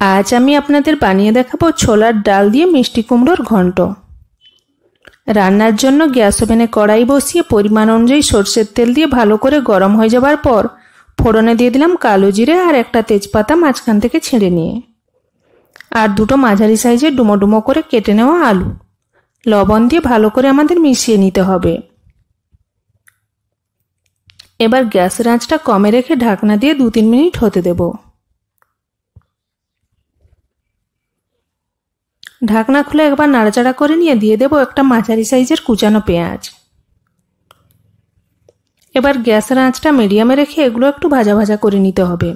আজ আমি আপনাদের বানিয়ে দেখাবো ছোলার ডাল দিয়ে মিষ্টি কুমড়োর ঘন্ট। রান্নার জন্য গ্যাস ওভেনে কড়াই বসিয়ে পরিমাণ অনুযায়ী সরষের তেল দিয়ে ভালো করে গরম হয়ে যাবার পর ফোড়নে দিয়ে দিলাম কালো জিরে আর একটা তেজপাতা মাঝখান থেকে ছিঁড়ে নিয়ে, আর দুটো মাঝারি সাইজের ডুমো ডুমো করে কেটে নেওয়া আলু। লবণ দিয়ে ভালো করে আমাদের মিশিয়ে নিতে হবে। এবার গ্যাসের আঁচটা কমে রেখে ঢাকনা দিয়ে 2-3 মিনিট হতে দেব। ঢাকনা খুলে একবার নাড়াচাড়া করে নিয়ে দিয়ে দেব একটা মাঝারি সাইজের কুচানো পেঁয়াজ। এবার গ্যাসের আঁচটা মিডিয়ামে রেখে এগুলো একটু ভাজা ভাজা করে নিতে হবে।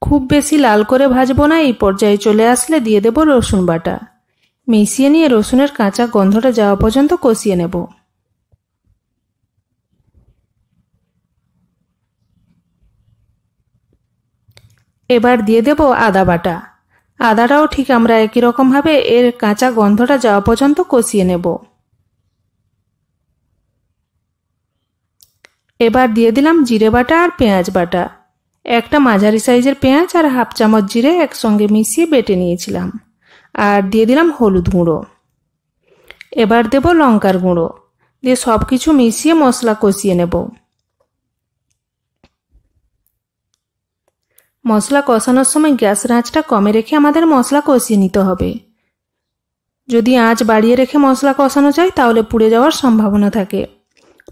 খুব বেশি লাল করে ভাজবো না। এই পর্যায়ে চলে আসলে দিয়ে দেব রসুন বাটা। মিশিয়ে নিয়ে রসুনের কাঁচা গন্ধটা যাওয়া পর্যন্ত কষিয়ে নেব। এবার দিয়ে দেব আদা বাটা। আদাটাও ঠিক আমরা একই রকম ভাবে এর কাঁচা গন্ধটা যাওয়া পর্যন্ত কষিয়ে নেব। এবার দিয়ে দিলাম জিরে বাটা আর পেঁয়াজ বাটা। একটা মাঝারি সাইজের পেঁয়াজ আর হাফ চামচ জিরে একসঙ্গে মিশিয়ে বেটে নিয়েছিলাম। আর দিয়ে দিলাম হলুদ গুঁড়ো। এবার দেব লঙ্কার গুঁড়ো দিয়ে সব কিছু মিশিয়ে মশলা কষিয়ে নেব। মশলা কষানোর সময় গ্যাসের আঁচটা কমে রেখে আমাদের মশলা কষিয়ে নিতে হবে। যদি আঁচ বাড়িয়ে রেখে মশলা কষানো যায় তাহলে পুড়ে যাওয়ার সম্ভাবনা থাকে।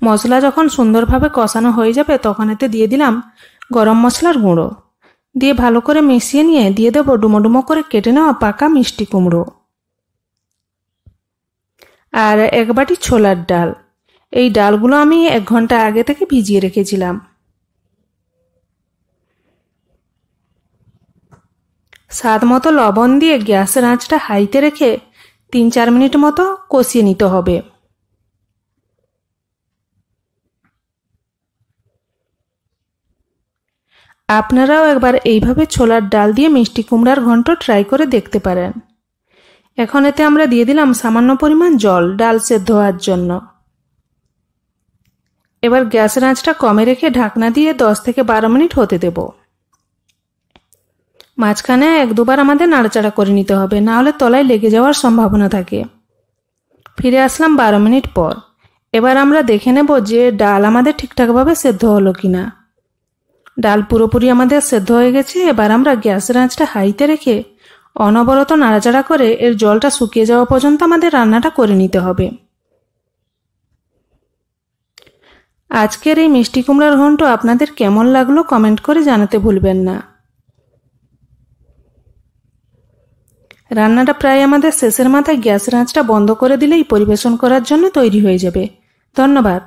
মশলা যখন সুন্দরভাবে কষানো হয়ে যাবে তখন এতে দিয়ে দিলাম গরম মশলার গুঁড়ো। দিয়ে ভালো করে মিশিয়ে নিয়ে দিয়ে দেব ডুমো ডুমো করে কেটে নেওয়া পাকা মিষ্টি কুমড়ো আর এক বাটি ছোলার ডাল। এই ডালগুলো আমি 1 ঘন্টা আগে থেকে ভিজিয়ে রেখেছিলাম। স্বাদ মতো লবণ দিয়ে গ্যাসের আঁচটা হাইতে রেখে 3-4 মিনিট মতো কষিয়ে নিতে হবে। আপনারাও একবার এইভাবে ছোলার ডাল দিয়ে মিষ্টি কুমড়ার ঘন্ট ট্রাই করে দেখতে পারেন। এখন এতে আমরা দিয়ে দিলাম সামান্য পরিমাণ জল ডাল সেদ্ধ হওয়ার জন্য। এবার গ্যাসের আঁচটা কমে রেখে ঢাকনা দিয়ে 10-12 মিনিট হতে দেব। মাঝখানে 1-2 বার আমাদের নাড়াচাড়া করে নিতে হবে, না হলে তলায় লেগে যাওয়ার সম্ভাবনা থাকে। ফিরে আসলাম 12 মিনিট পর। এবার আমরা দেখে নেব যে ডাল আমাদের ঠিকঠাকভাবে সেদ্ধ হলো কিনা। ডাল পুরোপুরি আমাদের সেদ্ধ হয়ে গেছে। এবার আমরা গ্যাসের আঁচটা হাইতে রেখে অনবরত নাড়াচাড়া করে এর জলটা শুকিয়ে যাওয়া পর্যন্ত আমাদের রান্নাটা করে নিতে হবে। আজকের এই মিষ্টি কুমড়ার ঘন্ট আপনাদের কেমন লাগলো কমেন্ট করে জানাতে ভুলবেন না। রান্নাটা প্রায় আমাদের শেষের মাথায়। গ্যাসের আঁচটা বন্ধ করে দিলেই পরিবেশন করার জন্য তৈরি হয়ে যাবে। ধন্যবাদ।